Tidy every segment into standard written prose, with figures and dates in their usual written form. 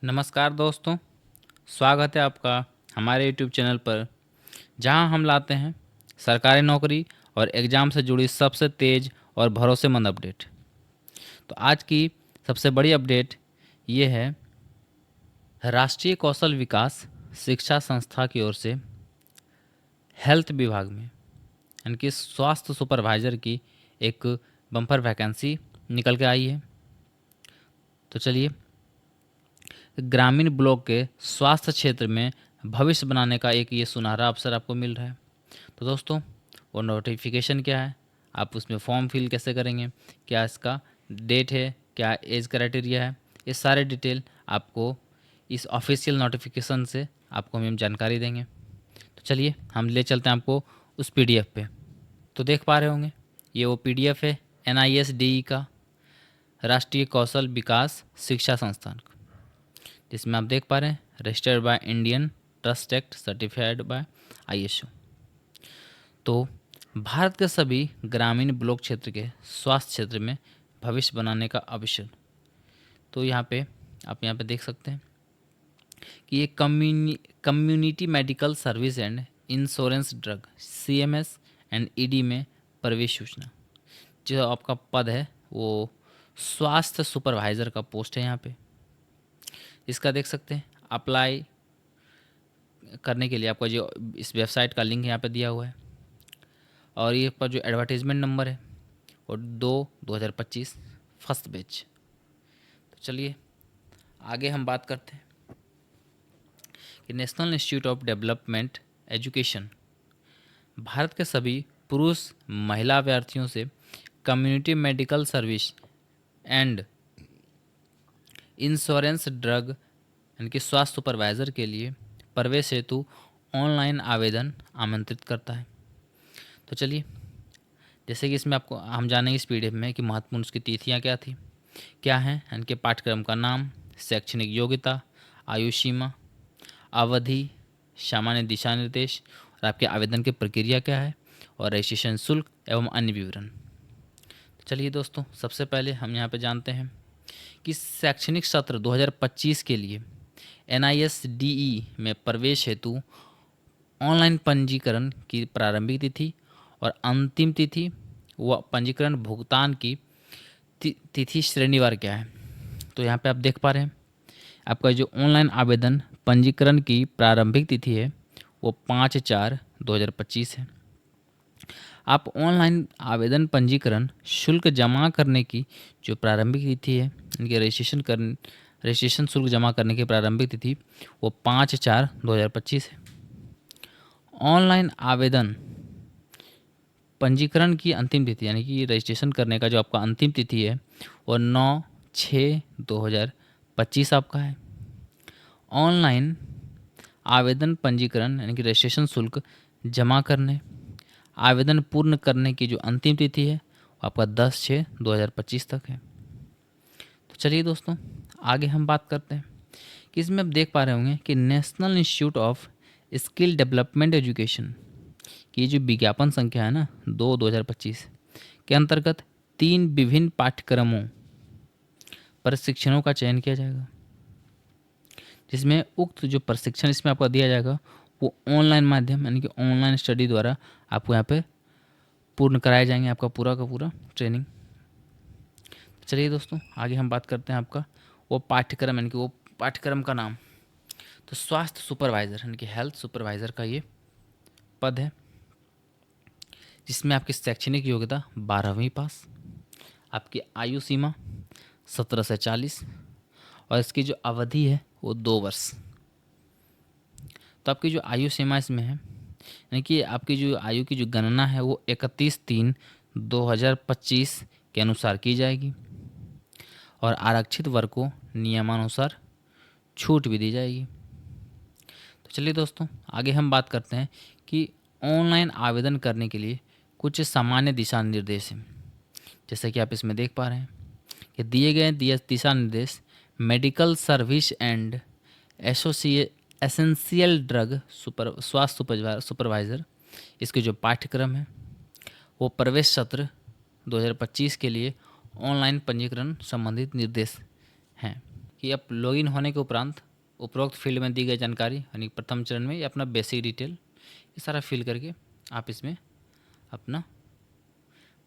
नमस्कार दोस्तों, स्वागत है आपका हमारे YouTube चैनल पर, जहां हम लाते हैं सरकारी नौकरी और एग्ज़ाम से जुड़ी सबसे तेज़ और भरोसेमंद अपडेट। तो आज की सबसे बड़ी अपडेट ये है, राष्ट्रीय कौशल विकास शिक्षा संस्था की ओर से हेल्थ विभाग में यानी कि स्वास्थ्य सुपरवाइज़र की एक बम्पर वैकेंसी निकल के आई है। तो चलिए, ग्रामीण ब्लॉक के स्वास्थ्य क्षेत्र में भविष्य बनाने का एक ये सुनहरा अवसर आपको मिल रहा है। तो दोस्तों, वो नोटिफिकेशन क्या है, आप उसमें फॉर्म फिल कैसे करेंगे, क्या इसका डेट है, क्या एज क्राइटेरिया है, ये सारे डिटेल आपको इस ऑफिशियल नोटिफिकेशन से आपको हम जानकारी देंगे। तो चलिए, हम ले चलते हैं आपको उस पीडीएफ पे। तो देख पा रहे होंगे, ये वो पीडीएफ है NISDE का, राष्ट्रीय कौशल विकास शिक्षा संस्थान का, जिसमें आप देख पा रहे हैं registered by Indian trust act, certified by ISO। तो भारत के सभी ग्रामीण ब्लॉक क्षेत्र के स्वास्थ्य क्षेत्र में भविष्य बनाने का अवसर। तो यहाँ पे आप यहाँ पे देख सकते हैं कि ये community medical service and insurance drug CMS and ED में प्रवेश सूचना, जो आपका पद है वो स्वास्थ्य सुपरवाइज़र का पोस्ट है। यहाँ पे इसका देख सकते हैं, अप्लाई करने के लिए आपका जो इस वेबसाइट का लिंक यहाँ पे दिया हुआ है, और ये पर जो एडवर्टीज़मेंट नंबर है वो 2/2025 फर्स्ट बैच। तो चलिए आगे हम बात करते हैं कि national institute of development education Bharat के सभी पुरुष महिला अभ्यर्थियों से community medical service and insurance drug यानी कि स्वास्थ्य सुपरवाइज़र के लिए प्रवेश हेतु ऑनलाइन आवेदन आमंत्रित करता है। तो चलिए, जैसे कि इसमें आपको हम जानेंगे इस पीडीएफ में कि महत्वपूर्ण उसकी तिथियाँ क्या थी, क्या हैं इनके पाठ्यक्रम का नाम, शैक्षणिक योग्यता, आयु सीमा, अवधि, सामान्य दिशा निर्देश और आपके आवेदन की प्रक्रिया क्या है, और रजिस्ट्रेशन शुल्क एवं अन्य विवरण। तो चलिए दोस्तों, सबसे पहले हम यहाँ पे जानते हैं कि शैक्षणिक सत्र 2025 के लिए NISDE में प्रवेश हेतु ऑनलाइन पंजीकरण की प्रारंभिक तिथि और अंतिम तिथि व पंजीकरण भुगतान की तिथि श्रेणीवार क्या है। तो यहाँ पे आप देख पा रहे हैं, आपका जो ऑनलाइन आवेदन पंजीकरण की प्रारंभिक तिथि है वो 5/4/2025 है। आप ऑनलाइन आवेदन पंजीकरण शुल्क जमा करने की जो प्रारंभिक तिथि है, इनके रजिस्ट्रेशन शुल्क जमा करने की प्रारंभिक तिथि वो 5/4/2025 है। ऑनलाइन आवेदन पंजीकरण की अंतिम तिथि यानी कि रजिस्ट्रेशन करने का जो आपका अंतिम तिथि है वो 9/6/2025 आपका है। ऑनलाइन आवेदन पंजीकरण यानी कि रजिस्ट्रेशन शुल्क जमा करने, आवेदन पूर्ण करने की जो अंतिम तिथि है वो आपका 10/6/2025 तक है। तो चलिए दोस्तों, आगे हम बात करते हैं कि इसमें आप देख पा रहे होंगे कि national institute of skill development education की जो विज्ञापन संख्या है ना 2/2025 के अंतर्गत 3 विभिन्न पाठ्यक्रमों प्रशिक्षणों का चयन किया जाएगा, जिसमें उक्त जो प्रशिक्षण इसमें आपको दिया जाएगा वो ऑनलाइन माध्यम यानी कि ऑनलाइन स्टडी द्वारा आपको यहाँ पे पूर्ण कराए जाएंगे, आपका पूरा का पूरा ट्रेनिंग। चलिए दोस्तों, आगे हम बात करते हैं आपका वो पाठ्यक्रम यानी कि वो पाठ्यक्रम का नाम। तो स्वास्थ्य सुपरवाइज़र यानी कि हेल्थ सुपरवाइज़र का ये पद है, जिसमें आपकी शैक्षणिक योग्यता 12वीं पास, आपकी आयु सीमा 17 से 40 और इसकी जो अवधि है वो 2 वर्ष। तो आपकी जो आयु सीमा इसमें है यानी कि आपकी जो आयु की जो गणना है वो 31/3/2025 के अनुसार की जाएगी, और आरक्षित वर्ग को नियमानुसार छूट भी दी जाएगी। तो चलिए दोस्तों, आगे हम बात करते हैं कि ऑनलाइन आवेदन करने के लिए कुछ सामान्य दिशा निर्देश हैं। जैसे कि आप इसमें देख पा रहे हैं कि दिए गए दिशा निर्देश medical service and essential drug स्वास्थ्य सुपरवाइज़र, इसके जो पाठ्यक्रम है वो प्रवेश सत्र 2025 के लिए ऑनलाइन पंजीकरण संबंधित निर्देश हैं कि अब लॉगिन होने के उपरांत उपरोक्त फील्ड में दी गई जानकारी यानी प्रथम चरण में ये अपना बेसिक डिटेल ये सारा फिल करके आप इसमें अपना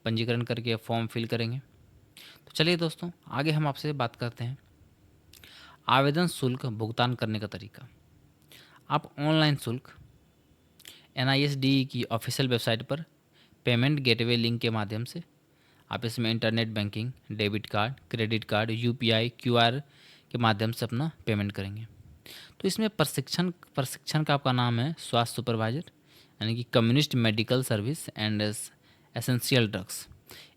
पंजीकरण करके फॉर्म फिल करेंगे। तो चलिए दोस्तों, आगे हम आपसे बात करते हैं आवेदन शुल्क भुगतान करने का तरीका। आप ऑनलाइन शुल्क NISDE की ऑफिशियल वेबसाइट पर पेमेंट गेटवे लिंक के माध्यम से आप इसमें internet banking, debit card, credit card, UPI, QR के माध्यम से अपना पेमेंट करेंगे। तो इसमें प्रशिक्षण का आपका नाम है स्वास्थ्य सुपरवाइजर यानी कि communist medical service and essential drugs.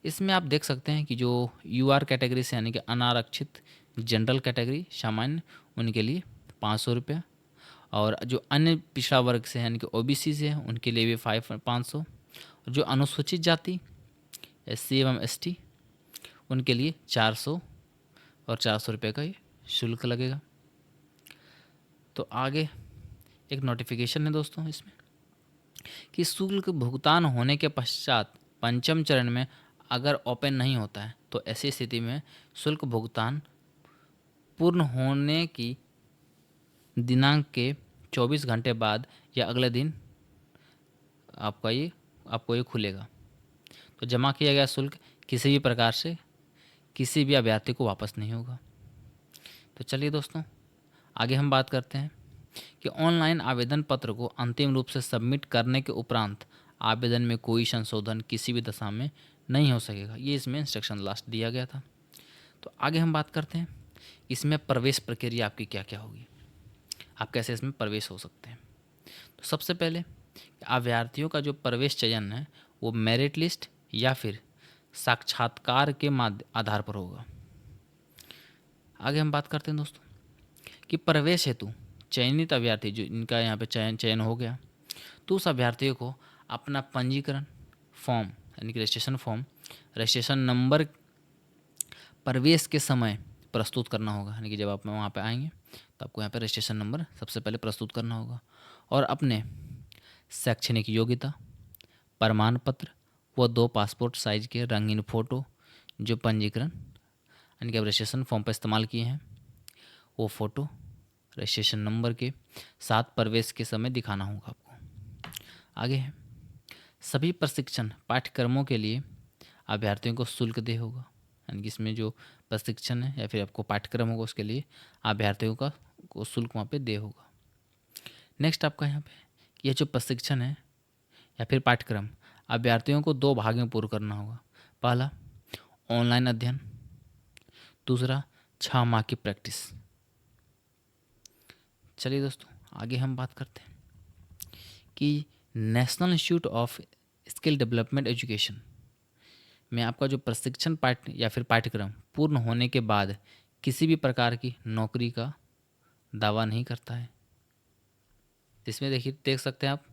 इसमें आप देख सकते हैं कि जो UR कैटेगरी से यानी कि अनारक्षित जनरल कैटेगरी सामान्य उनके लिए 500 रुपया, और जो अन्य पिछड़ा वर्ग से यानी कि OBC से है उनके लिए भी 500, और जो अनुसूचित जाति SC एवं ST उनके लिए 400 और 400 रुपये का ये शुल्क लगेगा। तो आगे एक नोटिफिकेशन है दोस्तों इसमें कि शुल्क भुगतान होने के पश्चात पंचम चरण में अगर ओपन नहीं होता है तो ऐसी स्थिति में शुल्क भुगतान पूर्ण होने की दिनांक के 24 घंटे बाद या अगले दिन आपको ये खुलेगा। तो जमा किया गया शुल्क किसी भी प्रकार से किसी भी अभ्यर्थी को वापस नहीं होगा। तो चलिए दोस्तों, आगे हम बात करते हैं कि ऑनलाइन आवेदन पत्र को अंतिम रूप से सबमिट करने के उपरांत आवेदन में कोई संशोधन किसी भी दशा में नहीं हो सकेगा। ये इसमें इंस्ट्रक्शन लास्ट दिया गया था। तो आगे हम बात करते हैं इसमें प्रवेश प्रक्रिया आपकी क्या क्या होगी, आप कैसे इसमें प्रवेश हो सकते हैं। तो सबसे पहले अभ्यर्थियों का जो प्रवेश चयन है वो मेरिट लिस्ट या फिर साक्षात्कार के आधार पर होगा। आगे हम बात करते हैं दोस्तों कि प्रवेश हेतु चयनित अभ्यर्थी जो इनका यहाँ पे चयन हो गया तो उस अभ्यर्थियों को अपना पंजीकरण फॉर्म यानी कि रजिस्ट्रेशन फॉर्म, रजिस्ट्रेशन नंबर प्रवेश के समय प्रस्तुत करना होगा। यानी कि जब आप वहाँ पे आएंगे तो आपको यहाँ पे रजिस्ट्रेशन नंबर सबसे पहले प्रस्तुत करना होगा, और अपने शैक्षणिक योग्यता प्रमाण पत्र व 2 पासपोर्ट साइज के रंगीन फ़ोटो जो पंजीकरण यानी कि आप रजिस्ट्रेशन फॉर्म पर इस्तेमाल किए हैं वो फ़ोटो रजिस्ट्रेशन नंबर के साथ प्रवेश के समय दिखाना होगा आपको। आगे है सभी प्रशिक्षण पाठ्यक्रमों के लिए अभ्यर्थियों को शुल्क दे होगा। यानी कि इसमें जो प्रशिक्षण है या फिर आपको पाठ्यक्रम होगा उसके लिए अभ्यर्थियों को शुल्क वहाँ पे दे होगा। नेक्स्ट आपका यहाँ पे यह जो प्रशिक्षण है या फिर पाठ्यक्रम अभ्यर्थियों को 2 भाग में पूर्ण करना होगा। पहला ऑनलाइन अध्ययन, दूसरा 6 माह की प्रैक्टिस। चलिए दोस्तों, आगे हम बात करते हैं कि national institute of skill development education में आपका जो प्रशिक्षण या फिर पाठ्यक्रम पूर्ण होने के बाद किसी भी प्रकार की नौकरी का दावा नहीं करता है। इसमें देखिए देख सकते हैं आप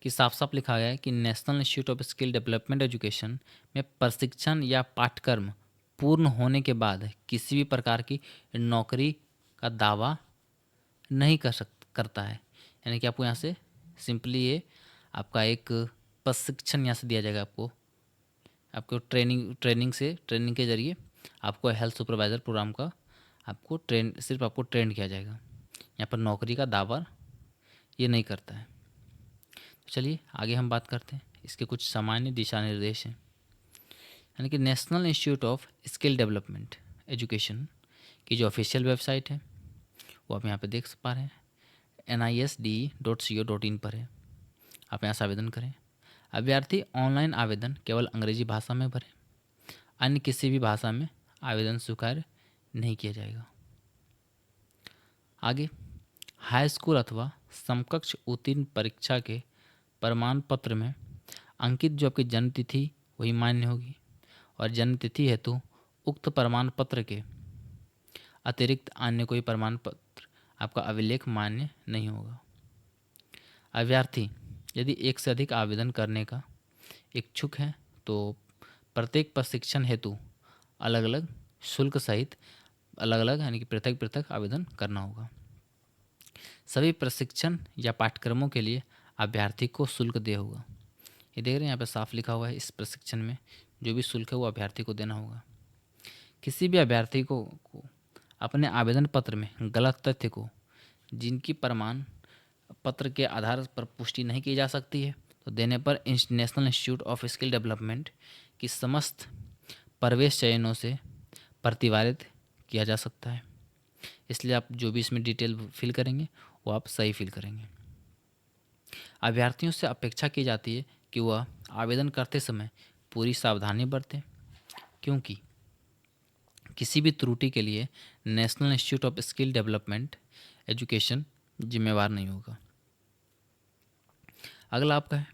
कि साफ साफ लिखा गया है कि national institute of skill development education में प्रशिक्षण या पाठ्यक्रम पूर्ण होने के बाद किसी भी प्रकार की नौकरी का दावा नहीं करता है। यानी कि आपको यहाँ से सिंपली ये आपका एक प्रशिक्षण यहाँ से दिया जाएगा आपको ट्रेनिंग के जरिए आपको हेल्थ सुपरवाइज़र प्रोग्राम का आपको ट्रेन किया जाएगा। यहाँ पर नौकरी का दावा ये नहीं करता है। तो चलिए आगे हम बात करते हैं इसके कुछ सामान्य दिशा निर्देश हैं। यानी कि national institute of skill development education की जो ऑफिशियल वेबसाइट है वो आप यहाँ पे देख पा रहे हैं, NISDE.co.in पर है। आप यहाँ से आवेदन करें। अभ्यर्थी ऑनलाइन आवेदन केवल अंग्रेजी भाषा में भरें, अन्य किसी भी भाषा में आवेदन स्वीकार नहीं किया जाएगा। आगे हाई स्कूल अथवा समकक्ष उत्तीर्ण परीक्षा के प्रमाण पत्र में अंकित जो आपकी जन्म तिथि वही मान्य होगी, और जन्म तिथि हेतु उक्त प्रमाण पत्र के अतिरिक्त अन्य कोई प्रमाण पत्र आपका अभिलेख मान्य नहीं होगा। अभ्यर्थी यदि एक से अधिक आवेदन करने का इच्छुक है तो प्रत्येक प्रशिक्षण हेतु अलग अलग शुल्क सहित अलग अलग यानी कि पृथक पृथक आवेदन करना होगा। सभी प्रशिक्षण या पाठ्यक्रमों के लिए अभ्यर्थी को शुल्क दे होगा। ये देख रहे हैं यहाँ पे साफ लिखा हुआ है, इस प्रशिक्षण में जो भी शुल्क है वो अभ्यर्थी को देना होगा। किसी भी अभ्यर्थी को अपने आवेदन पत्र में गलत तथ्य को जिनकी प्रमाण पत्र के आधार पर पुष्टि नहीं की जा सकती है तो देने पर national institute of skill development की समस्त प्रवेश चयनों से प्रतिवारित किया जा सकता है। इसलिए आप जो भी इसमें डिटेल फिल करेंगे वो आप सही फिल करेंगे। अभ्यर्थियों से अपेक्षा की जाती है कि वह आवेदन करते समय पूरी सावधानी बरतें, क्योंकि किसी भी त्रुटि के लिए national institute of skill development education जिम्मेवार नहीं होगा। अगला आपका है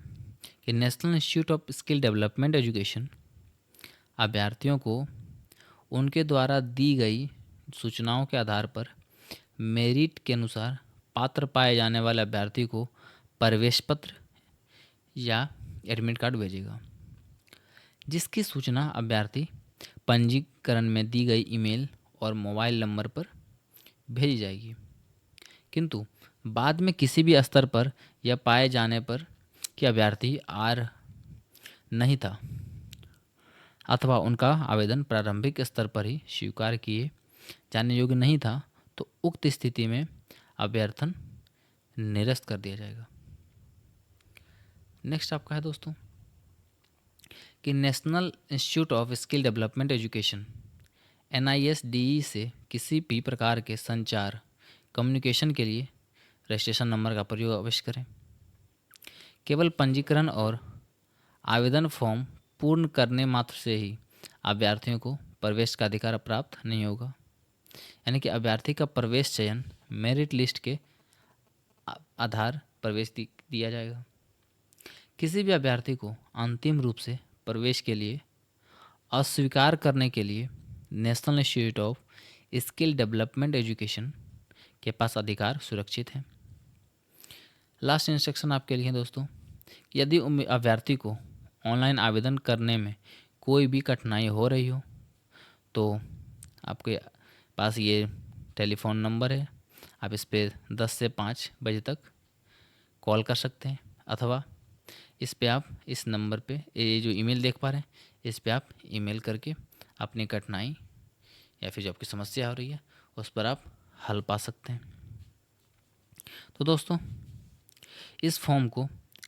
कि national institute of skill development education अभ्यर्थियों को उनके द्वारा दी गई सूचनाओं के आधार पर मेरिट के अनुसार पात्र पाए जाने वाले अभ्यर्थी को प्रवेश पत्र या एडमिट कार्ड भेजेगा, जिसकी सूचना अभ्यर्थी पंजीकरण में दी गई ईमेल और मोबाइल नंबर पर भेजी जाएगी। किंतु बाद में किसी भी स्तर पर यह पाए जाने पर कि अभ्यर्थी नहीं था अथवा उनका आवेदन प्रारंभिक स्तर पर ही स्वीकार किए जाने योग्य नहीं था तो उक्त स्थिति में अभ्यर्थन निरस्त कर दिया जाएगा। नेक्स्ट आपका है दोस्तों कि national institute of skill development education NISDE से किसी भी प्रकार के संचार कम्युनिकेशन के लिए रजिस्ट्रेशन नंबर का प्रयोग अवश्य करें। केवल पंजीकरण और आवेदन फॉर्म पूर्ण करने मात्र से ही अभ्यर्थियों को प्रवेश का अधिकार प्राप्त नहीं होगा, यानी कि अभ्यर्थी का प्रवेश चयन मेरिट लिस्ट के आधार प्रवेश दिया जाएगा। किसी भी अभ्यर्थी को अंतिम रूप से प्रवेश के लिए अस्वीकार करने के लिए national institute of skill development education के पास अधिकार सुरक्षित है। लास्ट इंस्ट्रक्शन आपके लिए दोस्तों, यदि अभ्यर्थी को ऑनलाइन आवेदन करने में कोई भी कठिनाई हो रही हो तो आपके पास ये टेलीफोन नंबर है, आप इस पर 10 से 5 बजे तक कॉल कर सकते हैं, अथवा इस पे आप इस नंबर पे ये जो ईमेल देख पा रहे हैं इस पे आप ईमेल करके अपनी कठिनाई या फिर जो आपकी समस्या हो रही है उस पर आप हल पा सकते हैं। तो दोस्तों इस फॉर्म को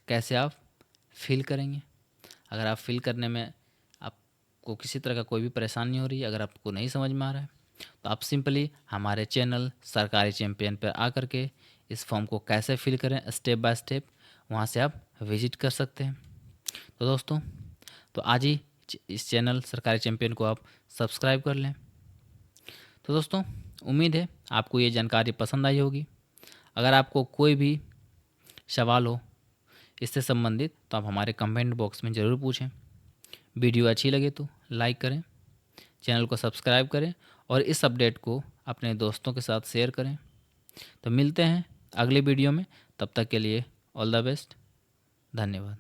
कैसे आप फिल करेंगे, अगर आप फिल करने में आपको किसी तरह का कोई भी परेशानी हो रही है, अगर आपको नहीं समझ में आ रहा है तो आप सिंपली हमारे चैनल सरकारी चैंपियन पर आकर के इस फॉर्म को कैसे फिल करें स्टेप बाय स्टेप वहाँ से आप विजिट कर सकते हैं। तो दोस्तों तो आज ही इस चैनल सरकारी चैंपियन को आप सब्सक्राइब कर लें। तो दोस्तों उम्मीद है आपको ये जानकारी पसंद आई होगी। अगर आपको कोई भी सवाल हो इससे संबंधित तो आप हमारे कमेंट बॉक्स में ज़रूर पूछें। वीडियो अच्छी लगे तो लाइक करें, चैनल को सब्सक्राइब करें और इस अपडेट को अपने दोस्तों के साथ शेयर करें। तो मिलते हैं अगले वीडियो में, तब तक के लिए ऑल द बेस्ट, धन्यवाद।